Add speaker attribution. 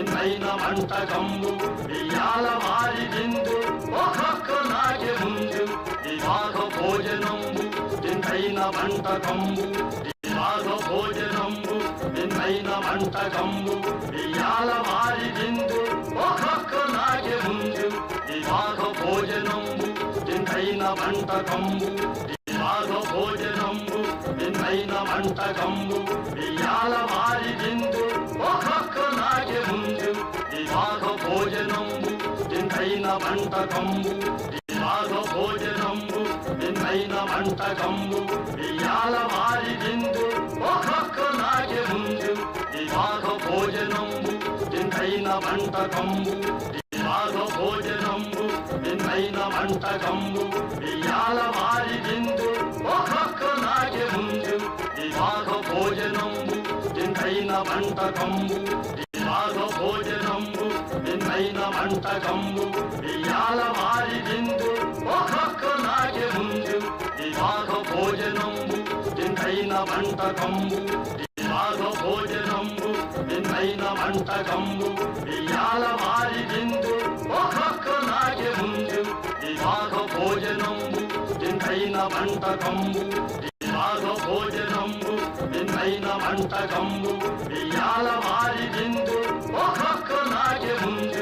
Speaker 1: వింతైన వంటకంబు ఇయాల మారి విందు ఒక్కొక్క నాగే ముందు వివాహ భోజనంబు వింతైన వంటకంబు వివాహ భోజనంబు వింతైన వంటకంబు ఇయాల మారి విందు ఒక్కొక్క నాగే ముందు వివాహ భోజనంబు వింతైన వంటకంబు వివాహ భోజనంబు వింతైన వంటకంబు ఇయాల మారి విందు ఒక్కొక్క నాగే ముందు వివాహ భోజనంబు వింతైన వంటకంబు వివాహ భోజనంబు వింతైన వంటకంబు ఇయాల మారి విందు ఒక్కొక్క నాగే ముందు వివాహ భోజనంబు వింతైన వంటకంబు వివాహ భోజనంబు వింతైన వంటకంబు ఇయాల మారి విందు ఒక్కొక్క నాగే ముందు వివాహ భోజనంబు వింతైన వంటకంబు వివాహ భోజనంబు వింతైన వంటకంబు ఇయాల మారి విందు ఒక్కొక్క నాగే ముందు వివాహ భోజనంబు వింతైన వంటకంబు వివాహ భోజనంబు వింతైన వంటకంబు ఇయాల మారి విందు ఒక్కొక్క నాగే ముందు వివాహ భోజనంబు వింతైన వంటకంబు వివాహ భోజనంబు వింతైన వంటకంబు ఇయాల మారి విందు ఒక్కొక్క నాగే ముందు